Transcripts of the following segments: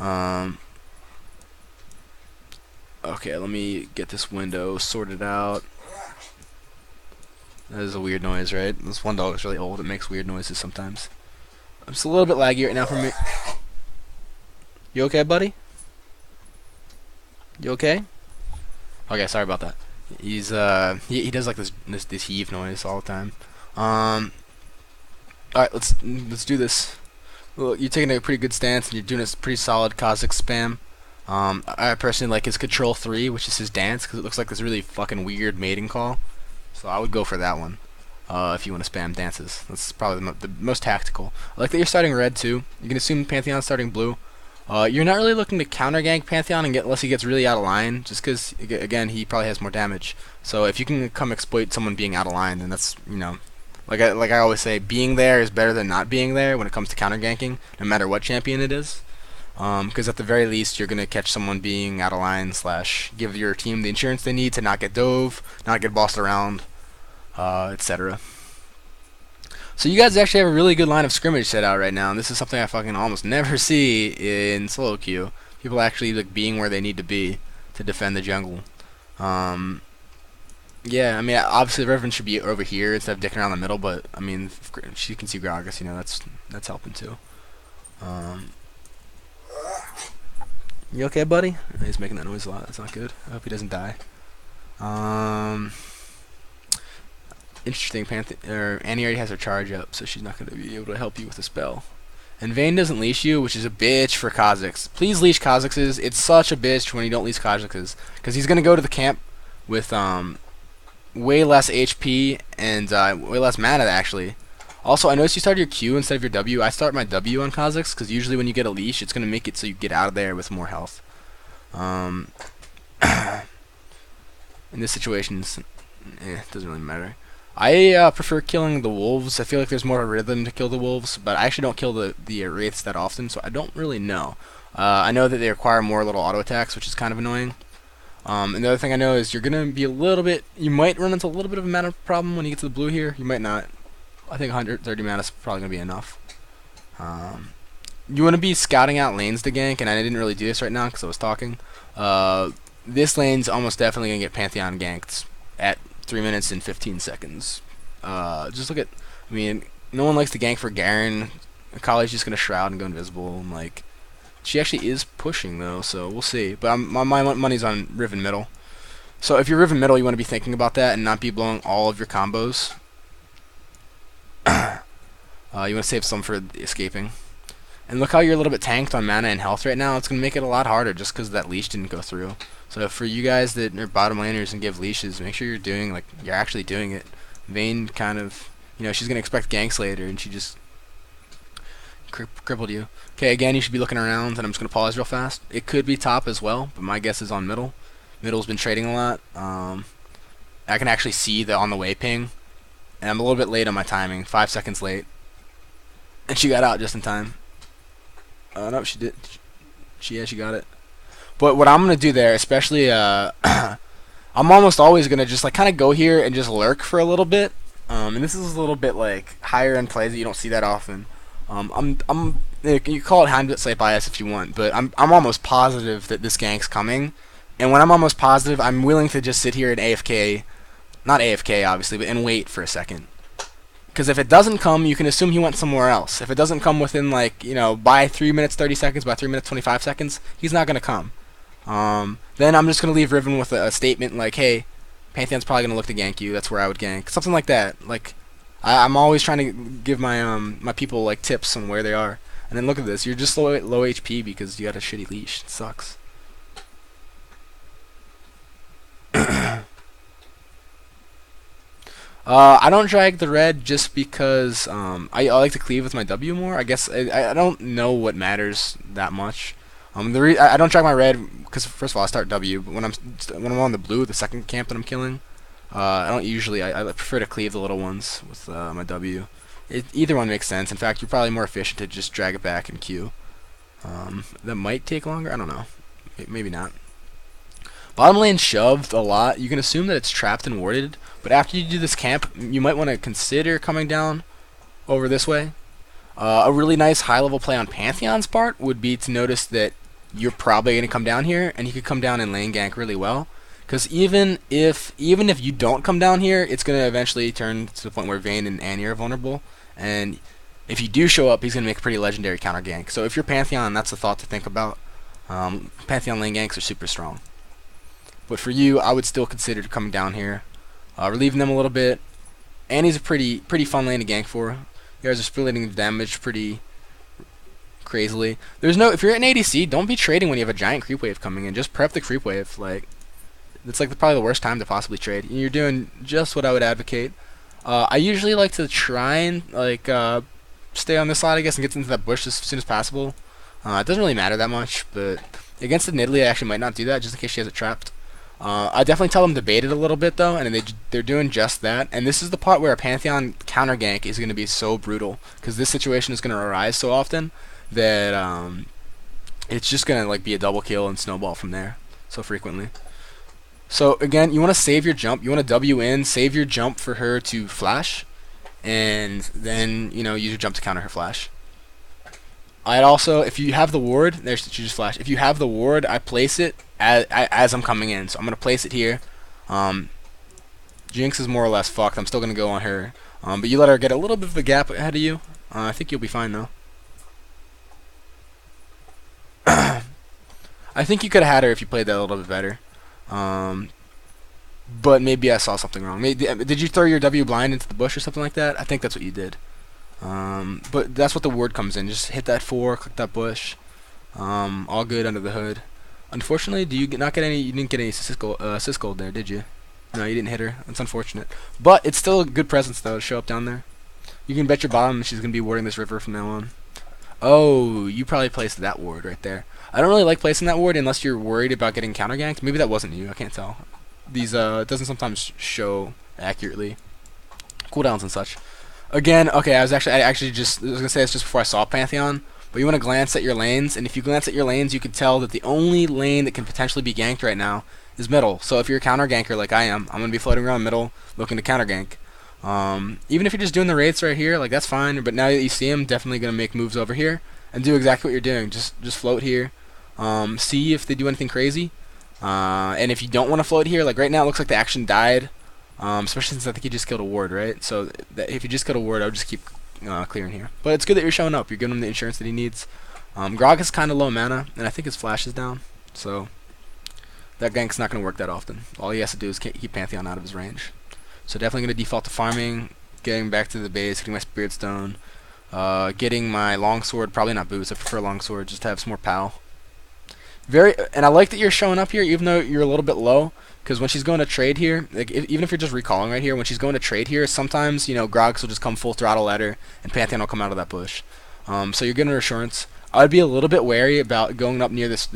Um, okay, let me get this window sorted out. That is a weird noise, right? This one dog is really old. It makes weird noises sometimes. It's a little bit laggy right now for me. You okay, buddy? You okay? Okay, sorry about that. He does like this heave noise all the time. All right, let's do this. Well, you're taking a pretty good stance and you're doing a pretty solid Kha'Zix spam. I personally like his Control 3, which is his dance, because it looks like this really fucking weird mating call. So I would go for that one. If you want to spam dances, that's probably the most tactical. I like that you're starting red too. You can assume Pantheon's starting blue. You're not really looking to counter gank Pantheon unless he gets really out of line, just because again he probably has more damage. So if you can come exploit someone being out of line, then that's like I always say, being there is better than not being there when it comes to counter ganking, no matter what champion it is. Because at the very least you're gonna catch someone being out of line / give your team the insurance they need to not get dove, not get bossed around, etc. So you guys actually have a really good line of scrimmage set out right now, and this is something I fucking almost never see in solo queue. People actually like being where they need to be to defend the jungle. Yeah, I mean obviously Riven should be over here instead of dicking around the middle, but I mean if she can see Gragas, that's helping too. You okay, buddy? He's making that noise a lot. That's not good. I hope he doesn't die. Interesting. Annie already has her charge up, so she's not going to be able to help you with a spell. And Vayne doesn't leash you, which is a bitch for Kha'Zix. Please leash Kha'Zix's. It's such a bitch when you don't leash Kha'Zix's, because he's going to go to the camp with way less HP and way less mana, actually. Also, I noticed you started your Q instead of your W. I start my W on Kha'Zix, because usually when you get a leash, it's going to make it so you get out of there with more health. In this situation, it doesn't really matter. I prefer killing the wolves. I feel like there's more of a rhythm to kill the wolves, but I actually don't kill the wraiths that often, so I don't really know. I know that they require more little auto attacks, which is kind of annoying. And the other thing I know is you're gonna be you might run into a little bit of a mana problem when you get to the blue here. You might not. I think 130 mana is probably gonna be enough. You want to be scouting out lanes to gank, and I didn't really do this right now because I was talking. This lane's almost definitely gonna get Pantheon ganked at 3 minutes and 15 seconds. Just look at, I mean, no one likes to gank for Garen. Kali's just gonna shroud and go invisible, and like, she actually is pushing though, so we'll see. But my money's on Riven middle. So if you're Riven middle, you want to be thinking about that and not be blowing all of your combos. You want to save some for escaping. And look how you're a little bit tanked on mana and health right now. It's going to make it a lot harder just because that leash didn't go through. So for you guys that are bottom laners and give leashes, make sure you're actually doing it. Vayne kind of, she's going to expect ganks later, and she just crippled you. Okay, again, you should be looking around, and I'm just going to pause real fast. It could be top as well, but my guess is on middle. Middle's been trading a lot. I can actually see the on the way ping, and I'm a little bit late on my timing, 5 seconds late. And she got out just in time. No, she did. She got it. But what I'm gonna do there, especially, I'm almost always gonna just like kind of go here and just lurk for a little bit. And this is a little bit like higher end plays that you don't see that often. You call it hindsight bias if you want, but I'm almost positive that this gank's coming. And when I'm almost positive, I'm willing to just sit here and AFK, not AFK obviously, but and wait for a second. Because if it doesn't come, you can assume he went somewhere else. If it doesn't come within, like, by 3 minutes 30 seconds, by 3 minutes 25 seconds, he's not going to come. Then I'm just going to leave Riven with a statement like, hey, Pantheon's probably going to look to gank you. That's where I would gank. Something like that. Like, I'm always trying to give my my people, like, tips on where they are. And then look at this. You're just low HP because you got a shitty leash. It sucks. I don't drag the red just because I like to cleave with my W more. I guess I don't know what matters that much. I don't drag my red because first of all I start W, but when I'm on the blue, the second camp that I'm killing, I don't usually. I prefer to cleave the little ones with my W. Either one makes sense. In fact, you're probably more efficient to just drag it back and Q. That might take longer. I don't know. Maybe not. Bottom lane shoved a lot. You can assume that it's trapped and warded, but after you do this camp, you might want to consider coming down over this way. A really nice high-level play on Pantheon's part would be to notice that you're probably going to come down here, and he could come down and lane gank really well. Because even if you don't come down here, it's going to eventually turn to the point where Vayne and Annie are vulnerable. And if you do show up, he's going to make a pretty legendary counter gank. So if you're Pantheon, that's a thought to think about. Pantheon lane ganks are super strong. But for you, I would still consider coming down here, relieving them a little bit. Annie's a pretty fun lane to gank for. You guys are splitting the damage pretty crazily. If you're an ADC, don't be trading when you have a giant creep wave coming in. Just prep the creep wave. Like, it's like probably the worst time to possibly trade. You're doing just what I would advocate. I usually like to try and stay on this side, I guess, and get into that bush as soon as possible. It doesn't really matter that much, but against the Nidalee, I actually might not do that just in case she has it trapped. I definitely tell them to bait it a little bit though, and they're doing just that. And this is the part where a Pantheon counter gank is going to be so brutal, because this situation is going to arise so often that it's just going to like be a double kill and snowball from there so frequently. So again, you want to save your jump. You want to W in, save your jump for her to flash, and then use your jump to counter her flash. I'd also, if you have the ward, there's she just flash. If you have the ward, I place it as I'm coming in. So I'm gonna place it here. Jinx is more or less fucked. I'm still gonna go on her, but you let her get a little bit of a gap ahead of you. I think you'll be fine though. I think you could have had her if you played that a little bit better. But maybe I saw something wrong. Did you throw your W blind into the bush or something like that? I think that's what you did. But that's what the word comes in. Just hit that 4, click that bush. All good under the hood. Unfortunately, you didn't get any assist gold there, did you? No, you didn't hit her. That's unfortunate. But it's still a good presence though to show up down there. You can bet your bottom she's gonna be warding this river from now on. Oh, you probably placed that ward right there. I don't really like placing that ward unless you're worried about getting counter ganked. Maybe that wasn't you. I can't tell. These it doesn't sometimes show accurately. Cooldowns and such. Again, okay, I was gonna say this just before I saw Pantheon, but you want to glance at your lanes, and if you glance at your lanes, you can tell that the only lane that can potentially be ganked right now is middle. So if you're a counter ganker like I am, I'm gonna be floating around middle looking to counter gank. Even if you're just doing the wraiths right here, like that's fine. But now that you see him, definitely gonna make moves over here and do exactly what you're doing. Just float here, see if they do anything crazy, and if you don't want to float here, like right now, it looks like the action died. Especially since I think you just killed a ward, right? So if you just killed a ward, I would just keep clearing here. But it's good that you're showing up. You're giving him the insurance that he needs. Grog is kind of low mana, and I think his flash is down. So that gank's not going to work that often. All he has to do is keep Pantheon out of his range. So definitely going to default to farming, getting back to the base, getting my Spirit Stone, getting my longsword. Probably not boots. I prefer longsword just to have some more pow. And I like that you're showing up here, even though you're a little bit low. Because when she's going to trade here, like even if you're just recalling right here, when she's going to trade here, sometimes Groggs will just come full throttle at her, and Pantheon will come out of that bush. So you're getting her assurance. I would be a little bit wary about going up near this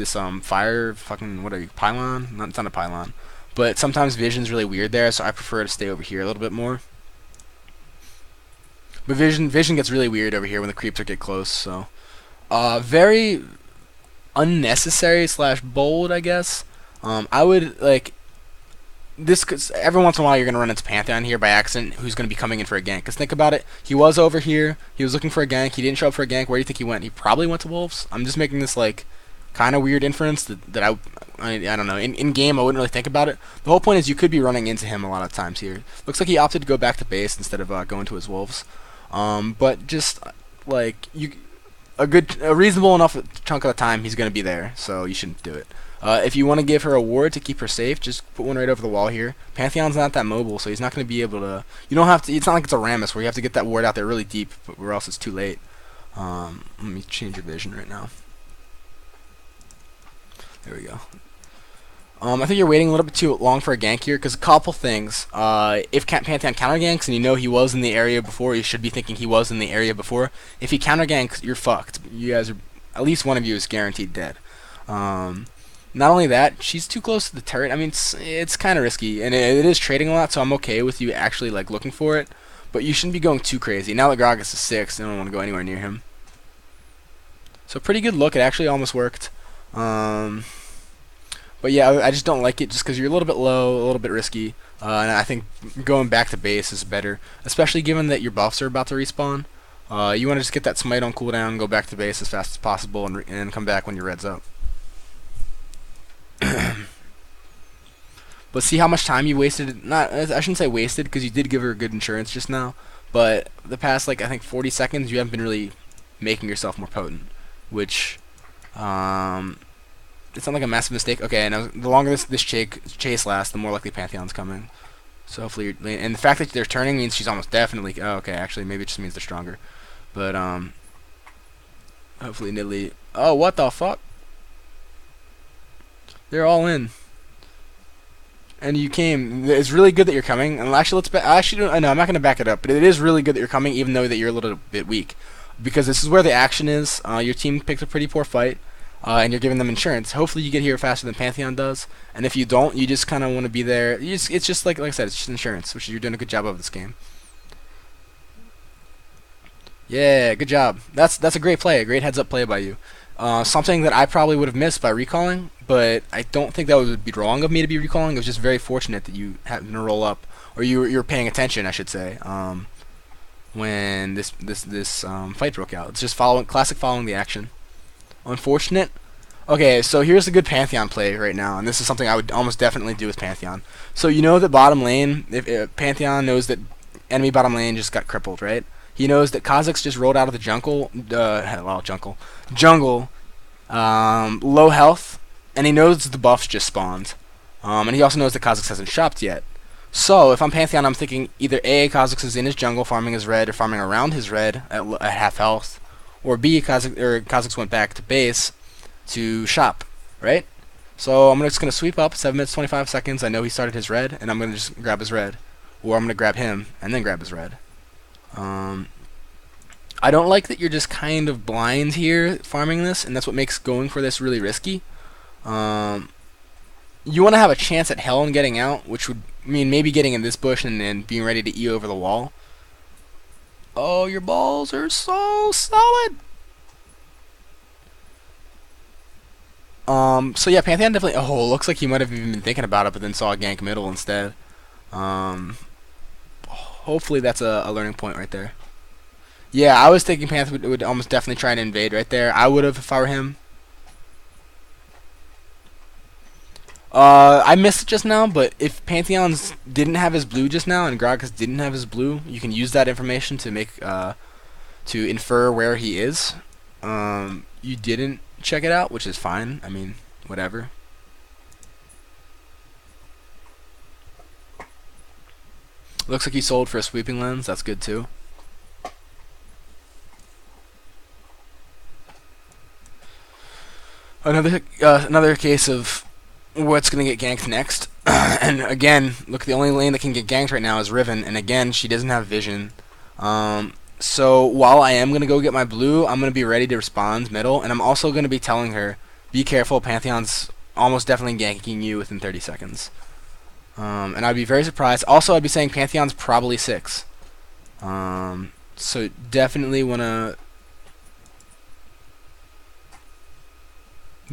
fire fucking pylon. It's not a pylon, but sometimes vision's really weird there, so I prefer to stay over here a little bit more. But vision gets really weird over here when the creeps get close. So very unnecessary / bold, I guess. I would like. Cause every once in a while you're going to run into Pantheon here by accident who's going to be coming in for a gank. Because think about it, he was over here, he was looking for a gank, he didn't show up for a gank. Where do you think he went? He probably went to Wolves. I'm just making this like kind of weird inference that I don't know. In game I wouldn't really think about it. The whole point is you could be running into him a lot of times here. Looks like he opted to go back to base instead of going to his Wolves. But just like a reasonable enough chunk of the time he's going to be there, so you shouldn't do it. If you want to give her a ward to keep her safe, just put one right over the wall here. Pantheon's not that mobile, so he's not going to be able to. You don't have to. It's not like it's a Rammus where you have to get that ward out there really deep, or else it's too late. Let me change your vision right now. There we go. I think you're waiting a little bit too long for a gank here, because a couple things. If Pantheon counter ganks and you know he was in the area before, you should be thinking he was in the area before. If he counter ganks, you're fucked. You guys are, at least one of you is guaranteed dead. Not only that, she's too close to the turret. I mean, it's kind of risky, and it is trading a lot, so I'm okay with you actually like looking for it. But you shouldn't be going too crazy. Now that Gragas is 6, I don't want to go anywhere near him. So pretty good look. It actually almost worked. But yeah, I just don't like it just because you're a little bit low, a little bit risky. And I think going back to base is better, especially given that your buffs are about to respawn. You want to just get that smite on cooldown, go back to base as fast as possible, and come back when your red's up. But see how much time you wasted. Not, I shouldn't say wasted, because you did give her good insurance just now. But the past, like, I think 40 seconds, you haven't been really making yourself more potent, which it's not like a massive mistake. Okay, and the longer this chase lasts, the more likely Pantheon's coming. So hopefully, and the fact that they're turning means she's almost definitely. Oh, okay, actually, maybe it just means they're stronger. But hopefully Nidalee. Oh, what the fuck? They're all in. And you came. It's really good that you're coming. And actually, no, I'm not going to back it up. But it is really good that you're coming, even though that you're a little bit weak, because this is where the action is. Your team picked a pretty poor fight, and you're giving them insurance. Hopefully, you get here faster than Pantheon does. And if you don't, you just kind of want to be there. It's just like I said, it's just insurance, which you're doing a good job of this game. Yeah, good job. That's a great play, a great heads-up play by you. Something that I probably would have missed by recalling, but I don't think that would be wrong of me to be recalling. It was just very fortunate that you happened to roll up, or you were paying attention, I should say, when this fight broke out. It's just classic following the action. Unfortunate. Okay, so here's a good Pantheon play right now, and this is something I would almost definitely do with Pantheon. So you know that bottom lane, if Pantheon knows that enemy bottom lane just got crippled, right? He knows that Kha'Zix just rolled out of the jungle, low health, and he knows the buffs just spawned. And he also knows that Kha'Zix hasn't shopped yet. So, if I'm Pantheon, I'm thinking either A, Kha'Zix is in his jungle farming his red, or farming around his red at half health, or B, Kha'Zix went back to base to shop, right? So, I'm just going to sweep up, 7 minutes, 25 seconds, I know he started his red, and I'm going to just grab his red. Or I'm going to grab him, and then grab his red. I don't like that you're just kind of blind here farming this, and that's what makes going for this really risky. You want to have a chance at hell in getting out, which would mean maybe getting in this bush and then being ready to E over the wall. Oh, your balls are so solid! So yeah, Pantheon definitely... Oh, looks like he might have even been thinking about it, but then saw a gank middle instead. Hopefully that's a learning point right there. Yeah, I was thinking Pantheon would almost definitely try and invade right there. I would have if I were him. I missed it just now, but if Pantheon's didn't have his blue just now and Gragas didn't have his blue, you can use that information to make to infer where he is. You didn't check it out, which is fine. I mean, whatever. Looks like he sold for a sweeping lens. That's good too. Another case of what's going to get ganked next. And again, look, the only lane that can get ganked right now is Riven, and again, she doesn't have vision. So while I am going to go get my blue, I'm going to be ready to respond middle, and I'm also going to be telling her, be careful, Pantheon's almost definitely ganking you within 30 seconds. And I'd be very surprised. Also, I'd be saying Pantheon's probably 6. So definitely want to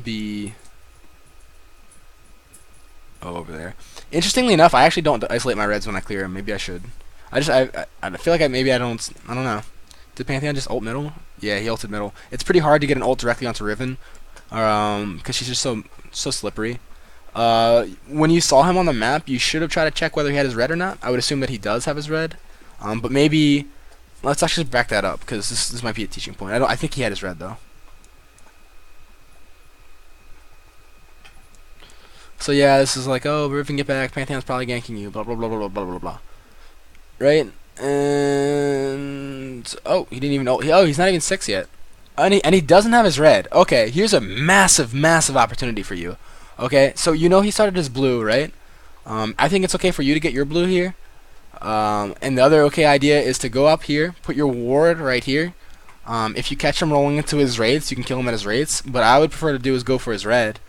be over there. Interestingly enough, I actually don't isolate my reds when I clear them. Maybe I should. I feel like maybe I don't know. Did Pantheon just ult middle? Yeah, he ulted middle. It's pretty hard to get an ult directly onto Riven, because she's just so slippery. When you saw him on the map, you should have tried to check whether he had his red or not. I would assume that he does have his red, but maybe let's actually back that up, because this might be a teaching point. I think he had his red though. So yeah, this is like, oh, Riven, get back. Pantheon's probably ganking you. Blah blah blah blah blah blah blah. Right? And oh, he didn't even know. Oh, he's not even 6 yet. And he doesn't have his red. Okay, here's a massive opportunity for you. Okay, so you know he started his blue, right? I think it's okay for you to get your blue here. And the other okay idea is to go up here, put your ward right here. If you catch him rolling into his wraiths, you can kill him at his wraiths. But I would prefer to do is go for his red.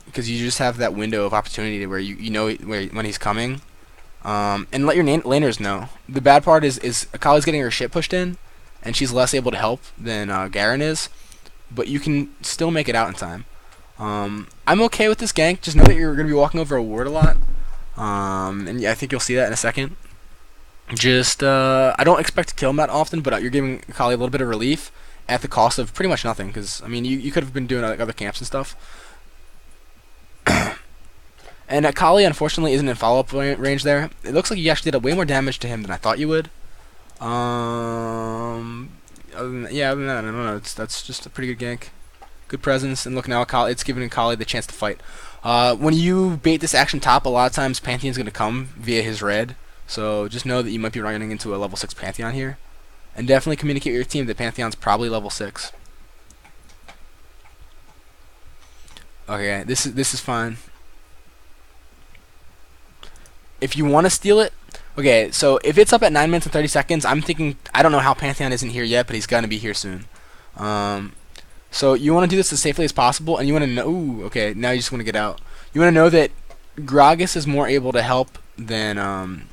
Because you just have that window of opportunity where you know when he's coming. And let your laners know. The bad part is Akali's getting her shit pushed in, and she's less able to help than Garen is. But you can still make it out in time. I'm okay with this gank. Just know that you're going to be walking over a ward a lot. And yeah, I think you'll see that in a second. Just, I don't expect to kill him that often, but you're giving Akali a little bit of relief at the cost of pretty much nothing. Because, I mean, you could have been doing like other camps and stuff. And Akali, unfortunately, isn't in follow-up range there. It looks like you actually did way more damage to him than I thought you would. Yeah, other than that, I don't know. That's just a pretty good gank. Good presence, and look now, Akali, it's giving Akali the chance to fight. When you bait this action top, a lot of times Pantheon's going to come via his red. So just know that you might be running into a level 6 Pantheon here. And definitely communicate with your team that Pantheon's probably level 6. Okay, this is fine. If you want to steal it, okay, so if it's up at 9 minutes and 30 seconds, I'm thinking, I don't know how Pantheon isn't here yet, but he's going to be here soon. So you want to do this as safely as possible, and you want to know, ooh, okay, now you just want to get out. You want to know that Gragas is more able to help than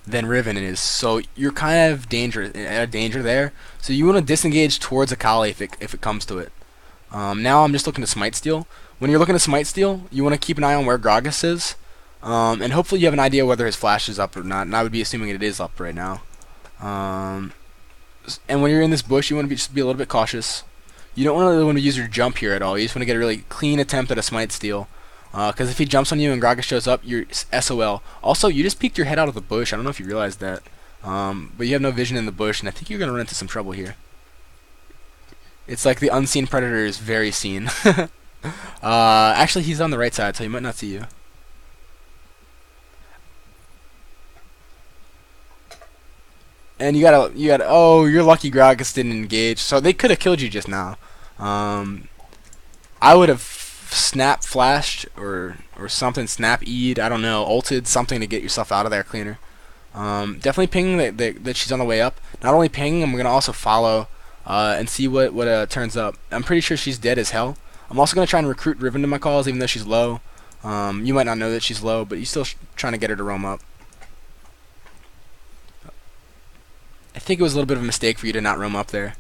Riven is, so you're kind of danger there. So you want to disengage towards Akali if it comes to it. Now I'm just looking to smite steal. When you're looking to smite steal, you want to keep an eye on where Gragas is. And hopefully you have an idea whether his flash is up or not, and I would be assuming it is up right now. And when you're in this bush, you want to just be a little bit cautious. You don't really want to use your jump here at all. You just want to get a really clean attempt at a smite steal. Because if he jumps on you and Gragas shows up, you're SOL. Also, you just peeked your head out of the bush. I don't know if you realized that. But you have no vision in the bush, and I think you're going to run into some trouble here. It's like the unseen predator is very seen. Actually, he's on the right side, so he might not see you. And you gotta. Oh, you're lucky Gragas didn't engage. So they could have killed you just now. I would have snap flashed or something, snap E'd, I don't know, ulted, something to get yourself out of there cleaner. Definitely ping that she's on the way up. Not only ping, I'm gonna also follow and see what turns up. I'm pretty sure she's dead as hell. I'm also gonna try and recruit Riven to my calls, even though she's low. You might not know that she's low, but you're still trying to get her to roam up. I think it was a little bit of a mistake for you to not roam up there.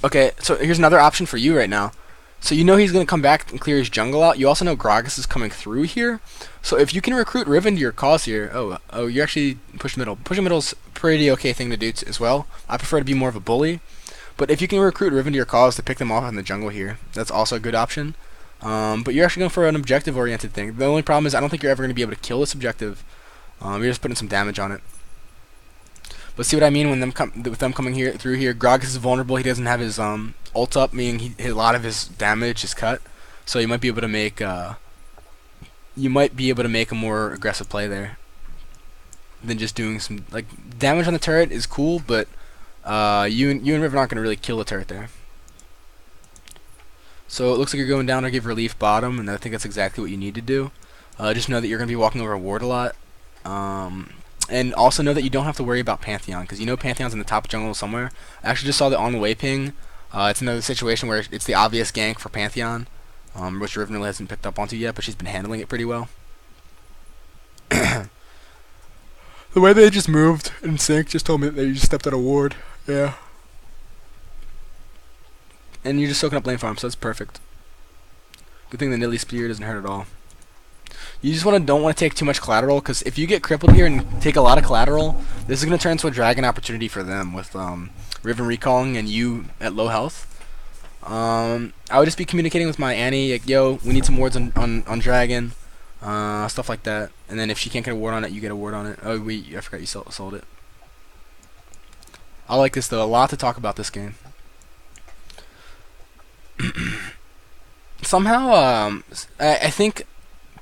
Okay, so here's another option for you right now. So you know he's going to come back and clear his jungle out. You also know Gragas is coming through here. So if you can recruit Riven to your cause here... Oh, you actually push middle. Pushing middle's a pretty okay thing to do as well. I prefer to be more of a bully. But if you can recruit Riven to your cause to pick them off in the jungle here, that's also a good option. But you're actually going for an objective-oriented thing. The only problem is I don't think you're ever going to be able to kill this objective. You're just putting some damage on it. But see what I mean with them coming through here. Gragas is vulnerable. He doesn't have his ult up, meaning a lot of his damage is cut. So you might be able to make a more aggressive play there than just doing some damage on the turret is cool, but you and Riven aren't going to really kill the turret there. So it looks like you're going down to give relief bottom, and I think that's exactly what you need to do. Just know that you're going to be walking over a ward a lot. And also know that you don't have to worry about Pantheon, because you know Pantheon's in the top jungle somewhere. I actually just saw the on the way ping. It's another situation where it's the obvious gank for Pantheon, which Riven really hasn't picked up onto yet, but she's been handling it pretty well. The way they just moved in sync just told me that they just stepped out of ward. Yeah. And you're just soaking up lane farm, so that's perfect. Good thing the Nilly Spear doesn't hurt at all. You just don't want to take too much collateral, because if you get crippled here and take a lot of collateral, this is going to turn into a dragon opportunity for them with Riven recalling and you at low health. I would just be communicating with my Annie, like, yo, we need some wards on dragon, stuff like that. And then if she can't get a ward on it, you get a ward on it. Oh, wait, I forgot you sold it. I like this, though. A lot to talk about this game. Somehow, I think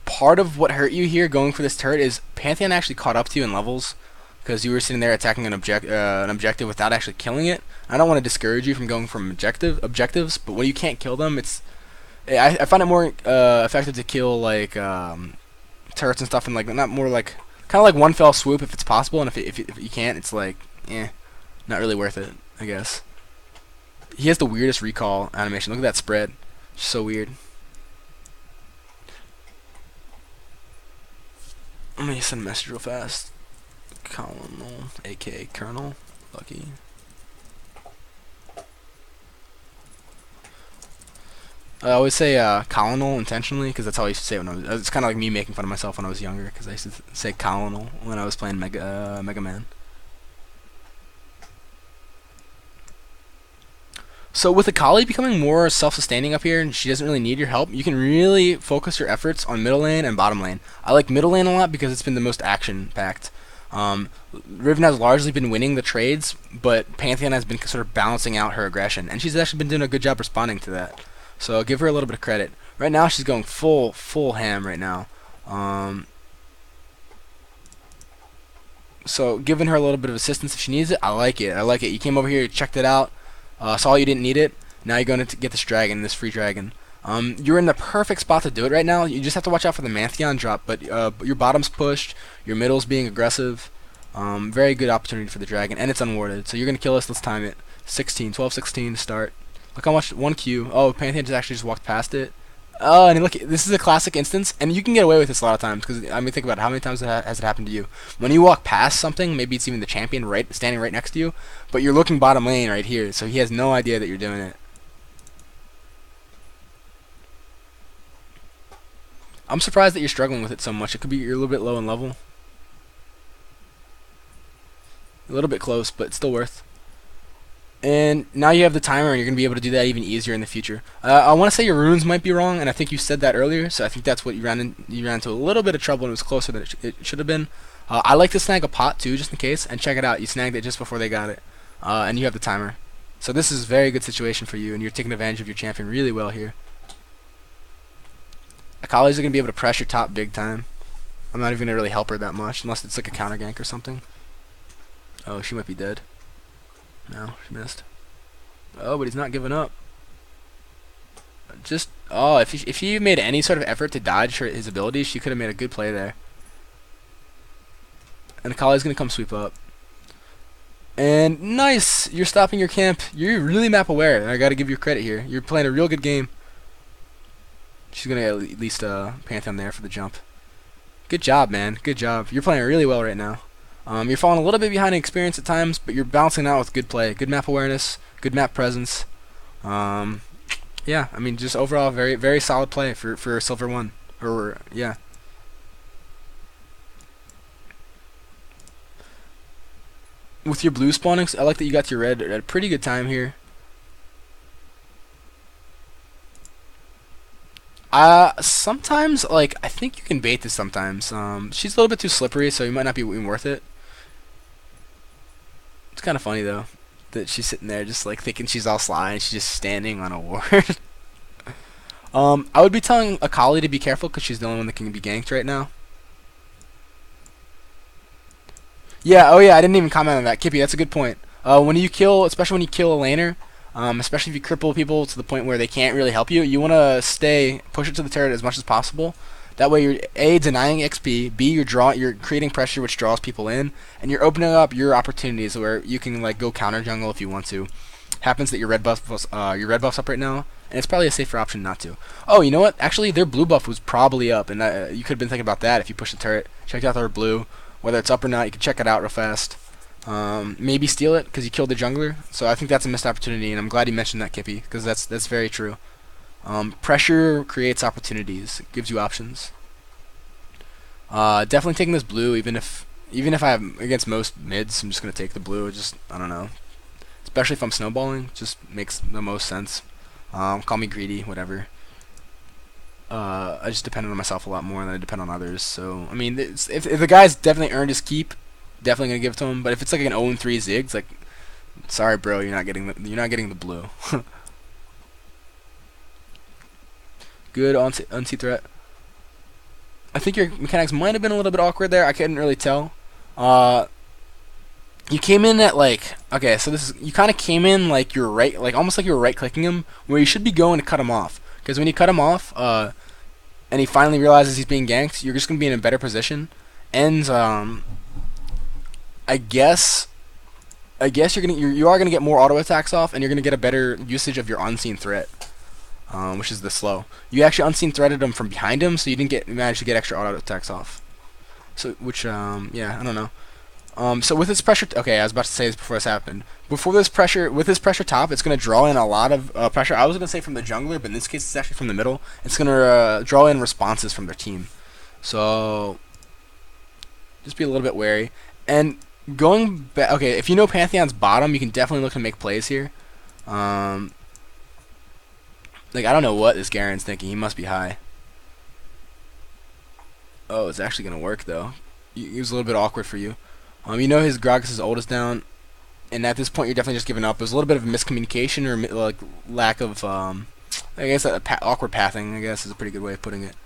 part of what hurt you here going for this turret is Pantheon actually caught up to you in levels, because you were sitting there attacking an objective without actually killing it. I don't want to discourage you from going from objectives, but when you can't kill them, I find it more effective to kill turrets and stuff, and not more kind of like one fell swoop if it's possible, and if you can't, it's not really worth it, I guess. He has the weirdest recall animation. Look at that spread. It's so weird. Let me send a message real fast. Colonel, aka Colonel, lucky. I always say Colonel intentionally, because that's how I used to say it when I was. It's kind of like me making fun of myself when I was younger, because I used to say Colonel when I was playing Mega Man. So with Akali becoming more self-sustaining up here, and she doesn't really need your help, you can really focus your efforts on middle lane and bottom lane. I like middle lane a lot because it's been the most action-packed. Riven has largely been winning the trades, but Pantheon has been sort of balancing out her aggression, and she's actually been doing a good job responding to that. So I'll give her a little bit of credit. Right now, she's going full ham right now. So giving her a little bit of assistance if she needs it, I like it. I like it. You came over here, you checked it out, saw you didn't need it. Now you're going to get this dragon, this free dragon. You're in the perfect spot to do it right now. You just have to watch out for the Pantheon drop, but your bottom's pushed, your middle's being aggressive. Very good opportunity for the dragon, and it's unwarded. So you're going to kill us. Let's time it. 12, 16 to start. Look how much, 1Q. Oh, Pantheon just walked past it. Oh, and look, this is a classic instance, and you can get away with this a lot of times, because, I mean, think about it, how many times has it happened to you? When you walk past something, maybe it's even the champion standing right next to you, but you're looking bottom lane right here, so he has no idea that you're doing it. I'm surprised that you're struggling with it so much. It could be you're a little bit low in level. A little bit close, but still worth. And now you have the timer, and you're going to be able to do that even easier in the future. I want to say your runes might be wrong, and I think you said that earlier, so I think that's what you ran into a little bit of trouble, and it was closer than it should have been. I like to snag a pot, too, just in case, and check it out. You snagged it just before they got it, and you have the timer. So this is a very good situation for you, and you're taking advantage of your champion really well here. Akali's are going to be able to pressure top big time. I'm not even going to really help her that much, unless it's like a counter gank or something. Oh, she might be dead. No, she missed. Oh, but he's not giving up. Just, oh, if he made any sort of effort to dodge his abilities, she could have made a good play there. And Akali's going to come sweep up. And nice! You're stopping your camp. You're really map aware. I got to give you credit here. You're playing a real good game. She's going to get at least a Pantheon there for the jump. Good job, man. Good job. You're playing really well right now. You're falling a little bit behind in experience at times, but you're balancing out with good play, good map awareness, good map presence. Yeah, I mean, just overall very, very solid play for Silver 1. Or yeah. With your blue spawning, I like that you got your red at a pretty good time here. Sometimes, like, I think you can bait this sometimes. She's a little bit too slippery, so you might not be even worth it. It's kind of funny, though, that she's sitting there just, like, thinking she's all sly, and she's just standing on a ward. I would be telling Akali to be careful, because she's the only one that can be ganked right now. Yeah, oh yeah, I didn't even comment on that. Kippy, that's a good point. When you kill, especially when you kill a laner, especially if you cripple people to the point where they can't really help you, you want to push it to the turret as much as possible. That way you're A, denying XP, B, you're creating pressure which draws people in, and you're opening up your opportunities where you can like go counter jungle if you want to. Happens that your red buff's up right now, and it's probably a safer option not to. Oh, you know what? Actually, their blue buff was probably up, and you could have been thinking about that if you push the turret. Check out their blue. Whether it's up or not, you can check it out real fast. Maybe steal it because you killed the jungler. So I think that's a missed opportunity, and I'm glad you mentioned that, Kippy, because that's very true. Pressure creates opportunities. It gives you options. Definitely taking this blue, even if I'm against most mids, I'm just gonna take the blue. I don't know. Especially if I'm snowballing, just makes the most sense. Call me greedy, whatever. I just depend on myself a lot more than I depend on others. So I mean, if the guy's definitely earned his keep, definitely gonna give it to him. But if it's like an 0-3 Ziggs, like, sorry, bro, you're not getting the blue. Good unsee threat. I think your mechanics might have been a little bit awkward there. I couldn't really tell. You came in at like, okay, so you kind of came in like you're right, like almost like you were right clicking him, where you should be going to cut him off. Because when you cut him off, and he finally realizes he's being ganked, you're just gonna be in a better position. And I guess you are gonna get more auto attacks off, and you're gonna get a better usage of your unseen threat, which is the slow. You actually unseen threaded him from behind him, so you didn't manage to get extra auto attacks off. So yeah, I don't know. So with this pressure, okay, I was about to say this before this happened. With this pressure top, it's going to draw in a lot of pressure. I was going to say from the jungler, but in this case, it's actually from the middle. It's going to draw in responses from their team. So just be a little bit wary. And going back, okay, if you know Pantheon's bottom, you can definitely look to make plays here. Like, I don't know what this Garen's thinking. He must be high. Oh, it's actually gonna work though. He was a little bit awkward for you. You know his Gragas' ult is down, and at this point you're definitely just giving up. There's a little bit of miscommunication or like lack of, I guess awkward pathing, I guess is a pretty good way of putting it.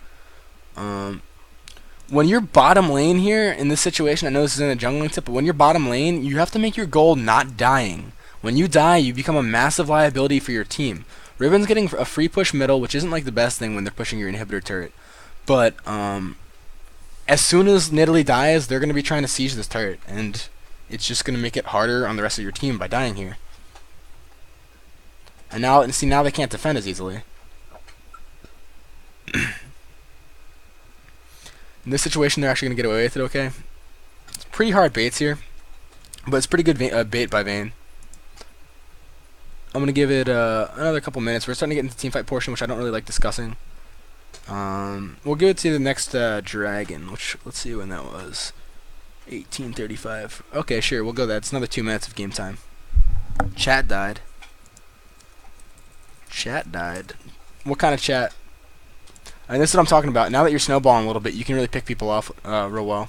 When you're bottom lane here in this situation, I know this isn't a jungling tip, but when you're bottom lane, you have to make your goal not dying. When you die, you become a massive liability for your team. Riven's getting a free push middle, which isn't like the best thing when they're pushing your inhibitor turret, but as soon as Nidalee dies, they're going to be trying to siege this turret, and it's just going to make it harder on the rest of your team by dying here. And now, see, now they can't defend as easily. In this situation, they're actually going to get away with it, okay? It's pretty hard baits here, but it's pretty good bait by Vayne. I'm going to give it another couple minutes. We're starting to get into the teamfight portion, which I don't really like discussing. We'll give it to the next dragon, which, let's see when that was. 1835. Okay, sure, we'll go that. It's another 2 minutes of game time. Chat died. Chat died. What kind of chat? And this is what I'm talking about. Now that you're snowballing a little bit, you can really pick people off real well.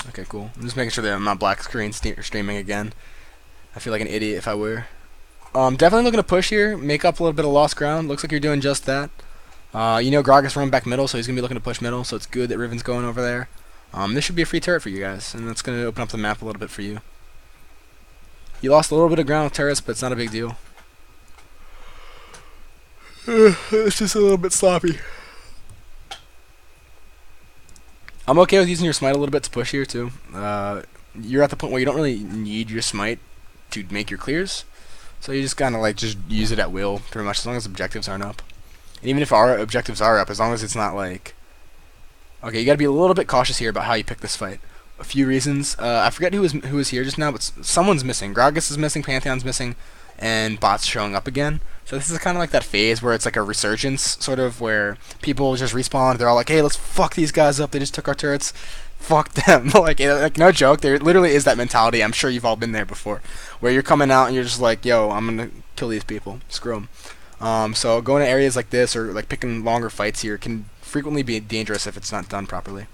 Okay, cool. I'm just making sure that I'm not black screen streaming again. I feel like an idiot if I were. Definitely looking to push here, make up a little bit of lost ground. Looks like you're doing just that. You know Gragas running back middle, so he's going to be looking to push middle, so it's good that Riven's going over there. This should be a free turret for you guys, and that's going to open up the map a little bit for you. You lost a little bit of ground with turrets, but it's not a big deal. It's just a little bit sloppy. I'm okay with using your smite a little bit to push here, too. You're at the point where you don't really need your smite to make your clears. So you just kind of like just use it at will, pretty much, as long as objectives aren't up. And even if our objectives are up, as long as it's not like... Okay, you got to be a little bit cautious here about how you pick this fight. A few reasons. I forget who was here just now, but someone's missing. Gragas is missing, Pantheon's missing, and Bot's showing up again. So this is kind of like that phase where it's like a resurgence, sort of, where people just respawn. They're all like, hey, let's fuck these guys up. They just took our turrets. Fuck them. like no joke, there literally is that mentality. I'm sure you've all been there before, where you're coming out and you're just like, yo, I'm gonna kill these people, screw them. So going to areas like this, or like picking longer fights here, can frequently be dangerous if it's not done properly.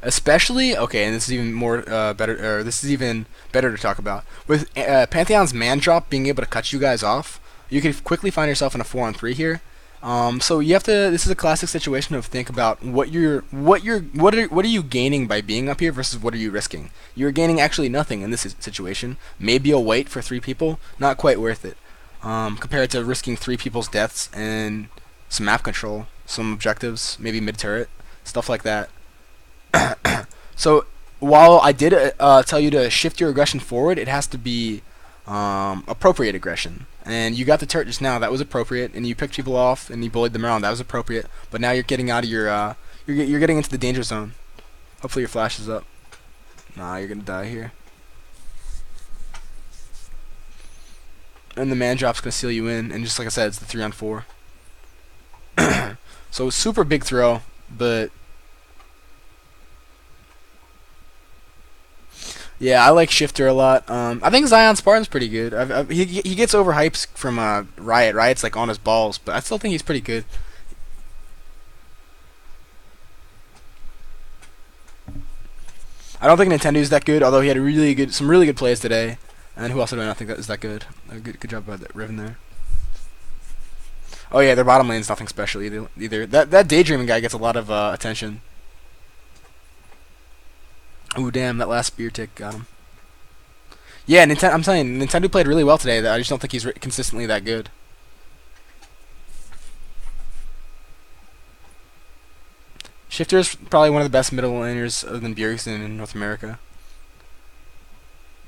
Especially, okay, and this is even more this is even better to talk about, with Pantheon's man drop being able to cut you guys off. You can quickly find yourself in a 4-on-3 here. So you have to. This is a classic situation of think about what are you gaining by being up here versus what are you risking. You're gaining actually nothing in this situation. Maybe a wait for 3 people, not quite worth it. Compared to risking 3 people's deaths and some map control, some objectives, maybe mid turret, stuff like that. So while I did tell you to shift your aggression forward, it has to be appropriate aggression. And you got the turret just now, that was appropriate, and you picked people off and you bullied them around, that was appropriate. But now you're getting out of your you're getting into the danger zone. Hopefully your flash is up. Nah, you're gonna die here. And the man drop's gonna seal you in, and just like I said, it's the 3-on-4. So super big throw, but yeah, I like Shifter a lot. I think Zion Spartan's pretty good. He gets overhyped from Riot. Riot's like on his balls, but I still think he's pretty good. I don't think Nintendo's that good, although he had some really good plays today. And who else do I not think that is that good? Good job by that Riven there. Oh yeah, their bottom lane's nothing special either. That Daydreaming guy gets a lot of attention. Ooh, damn, that last spear tick got him. Yeah, I'm telling you, Nintendo played really well today. I just don't think he's consistently that good. Shifter's probably one of the best middle laners other than Bjergsen in North America.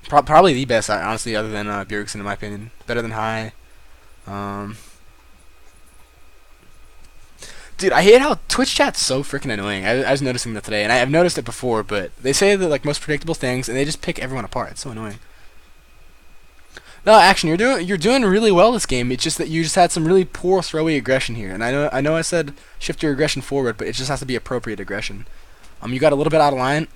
Probably the best, honestly, other than Bjergsen in my opinion. Better than High. Dude, I hate how Twitch chat's so freaking annoying. I was noticing that today, and I've noticed it before, but they say the like most predictable things, and they just pick everyone apart. It's so annoying. No, Action, you're doing really well this game. It's just that you just had some really poor throwy aggression here, and I know I said shift your aggression forward, but it just has to be appropriate aggression. You got a little bit out of line.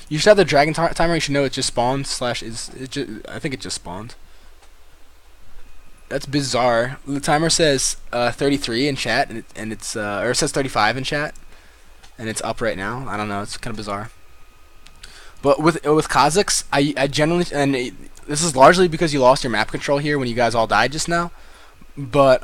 You should have the dragon timer. You should know it just spawned slash I think it just spawned. That's bizarre. The timer says 33 in chat, and it's or it says 35 in chat, and it's up right now. I don't know. It's kind of bizarre. But with Kha'Zix, I generally, and this is largely because you lost your map control here when you guys all died just now. But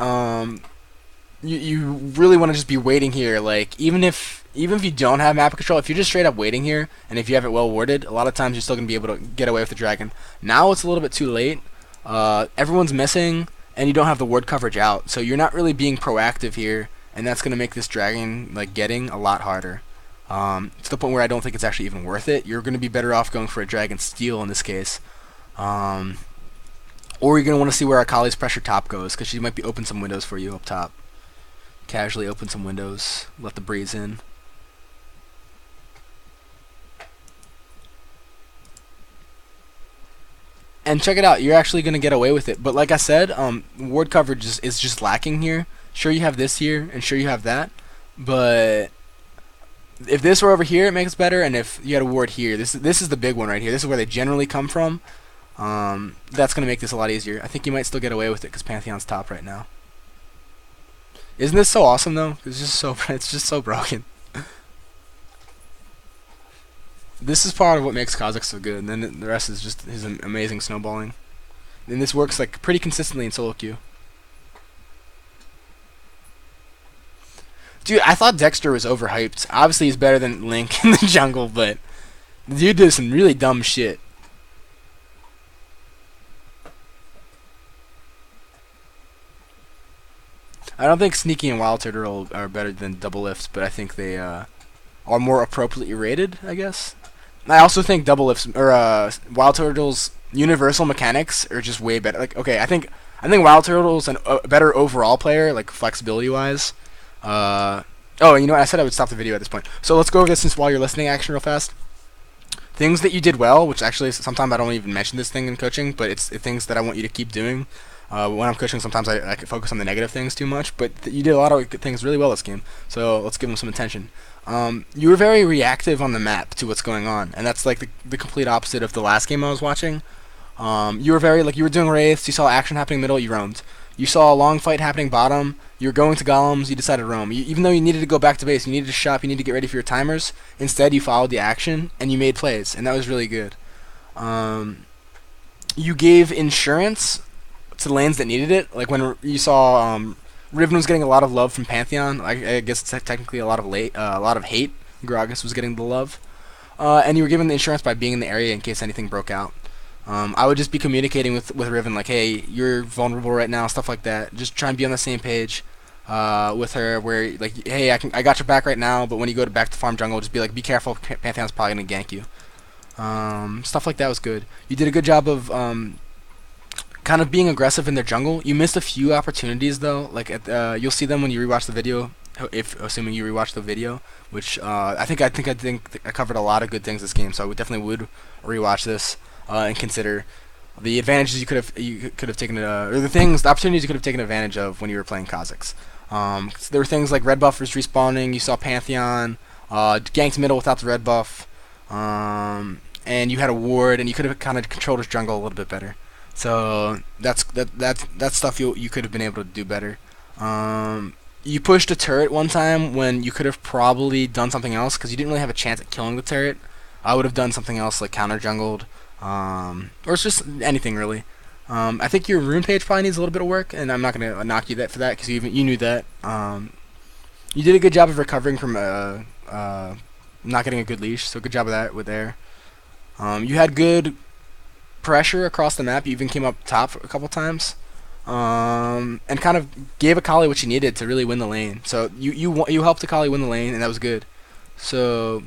you really want to just be waiting here. Like even if you don't have map control, if you're just straight up waiting here, and if you have it well warded, a lot of times you're still gonna be able to get away with the dragon. Now it's a little bit too late. Everyone's missing, and you don't have the ward coverage out, so you're not really being proactive here, and that's gonna make this dragon like getting a lot harder. To the point where I don't think it's actually even worth it. You're gonna be better off going for a dragon steal in this case, or you're gonna want to see where Akali's pressure top goes, because she might be open some windows for you up top. Casually open some windows, let the breeze in. And check it out, you're actually going to get away with it. But like I said, ward coverage is just lacking here. Sure, you have this here, and sure you have that. But if this were over here, it makes it better. And if you had a ward here, this is the big one right here. This is where they generally come from. That's going to make this a lot easier. I think you might still get away with it because Pantheon's top right now. Isn't this so awesome though? It's just so broken. This is part of what makes Kha'Zix so good, and then the rest is just his amazing snowballing. And this works like pretty consistently in solo queue. Dude, I thought Dexter was overhyped. Obviously, he's better than Link in the jungle, but the dude did some really dumb shit. I don't think Sneaky and Wild Turtle are better than Double Lifts, but I think they are more appropriately rated, I guess. I also think Double Lifts or Wild Turtle's universal mechanics are just way better. Like, okay, I think Wild Turtle's a better overall player, like flexibility wise. Oh, you know what? I said I would stop the video at this point. So let's go over this since while you're listening, action real fast. Things that you did well, which actually sometimes I don't even mention this thing in coaching, but it's things that I want you to keep doing. When I'm coaching, sometimes I can focus on the negative things too much, but you did a lot of good things really well this game, so let's give them some attention. You were very reactive on the map to what's going on, and that's like the complete opposite of the last game I was watching. You were very, like, you were doing wraiths, you saw action happening middle, you roamed. You saw a long fight happening bottom, you were going to golems, you decided to roam. Even though you needed to go back to base, you needed to shop, you needed to get ready for your timers, instead you followed the action, and you made plays, and that was really good. You gave insurance to the lanes that needed it, like when you saw Riven was getting a lot of love from Pantheon. I guess it's technically a lot of hate. Gragas was getting the love, and you were given the insurance by being in the area in case anything broke out. I would just be communicating with Riven like, hey, you're vulnerable right now, stuff like that. Just try and be on the same page with her, where like, hey, I got your back right now, but when you go back to farm jungle, just be like, be careful, Pantheon's probably gonna gank you. Stuff like that was good. You did a good job of kind of being aggressive in their jungle. You missed a few opportunities though. Like you'll see them when you rewatch the video, if assuming you rewatch the video, which I think I covered a lot of good things this game. So I would rewatch this and consider the advantages you could have taken, or the opportunities you could have taken advantage of when you were playing Kha'Zix. There were things like red buffers respawning. You saw Pantheon ganked middle without the red buff, and you had a ward, and you could have kind of controlled his jungle a little bit better. So that's stuff you could have been able to do better. You pushed a turret one time when you could have probably done something else because you didn't really have a chance at killing the turret. I would have done something else like counter jungled, or it's just anything really. I think your rune page probably needs a little bit of work, and I'm not gonna knock you for that because you knew that. You did a good job of recovering from not getting a good leash, so good job of that with there. You had good pressure across the map. You even came up top a couple times, and kind of gave Akali what she needed to really win the lane. So you helped Akali win the lane, and that was good. So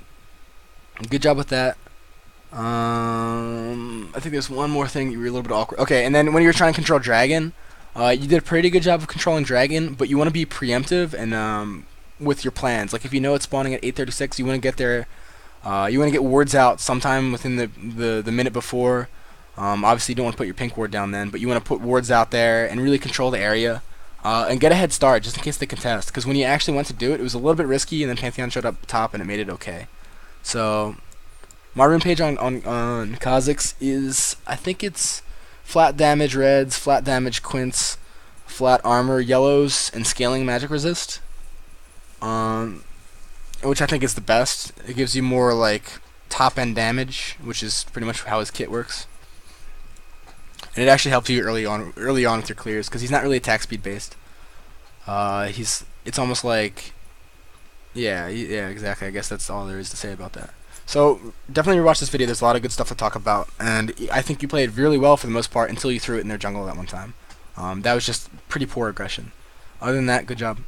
good job with that. I think there's one more thing you were a little bit awkward. Okay, and then when you were trying to control Dragon, you did a pretty good job of controlling Dragon, but you want to be preemptive and with your plans. Like if you know it's spawning at 8:36, you want to get there. You want to get wards out sometime within the minute before. Obviously, you don't want to put your pink ward down then, but you want to put wards out there and really control the area and get a head start just in case they contest. Because when you actually went to do it, it was a little bit risky, and then Pantheon showed up top and it made it okay. So my rune page on Kha'Zix is, I think it's flat damage reds, flat damage quints, flat armor yellows, and scaling magic resist. Um, which I think is the best. It gives you more like top end damage, which is pretty much how his kit works. And it actually helps you early on with your clears because he's not really attack speed based. It's almost like, yeah, exactly. I guess that's all there is to say about that. So definitely rewatch this video. There's a lot of good stuff to talk about, and I think you played really well for the most part until you threw it in their jungle that one time. That was just pretty poor aggression. Other than that, good job.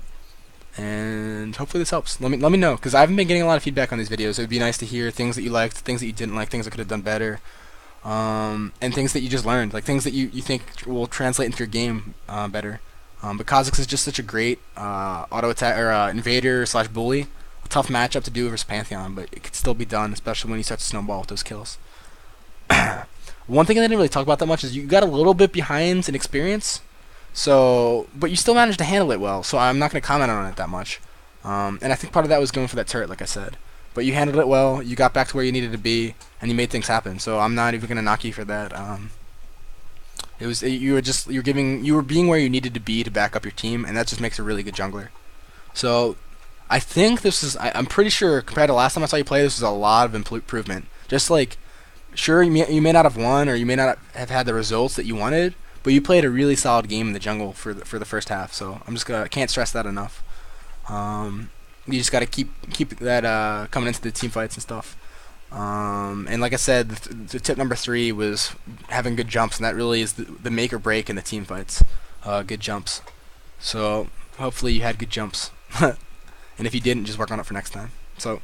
And hopefully this helps. Let me know, because I haven't been getting a lot of feedback on these videos. It would be nice to hear things that you liked, things that you didn't like, things that could have done better, and things that you just learned, like things that you think will translate into your game better. But Kha'Zix is just such a great auto attack or invader slash bully. A tough matchup to do versus Pantheon, but it could still be done, especially when you start to snowball with those kills. One thing I didn't really talk about that much is you got a little bit behind in experience. So, but you still managed to handle it well, so I'm not going to comment on it that much. And I think part of that was going for that turret, like I said. But you handled it well, you got back to where you needed to be, and you made things happen. So I'm not even going to knock you for that. You were being where you needed to be to back up your team, and that just makes a really good jungler. So I think I'm pretty sure compared to last time I saw you play, this is a lot of improvement. Just like, sure, you may not have won, or you may not have had the results that you wanted, but you played a really solid game in the jungle for the first half. So can't stress that enough. You just gotta keep that coming into the team fights and stuff. And like I said, the tip number 3 was having good jumps, and that really is the make or break in the team fights. Good jumps. So hopefully you had good jumps, and if you didn't, just work on it for next time. So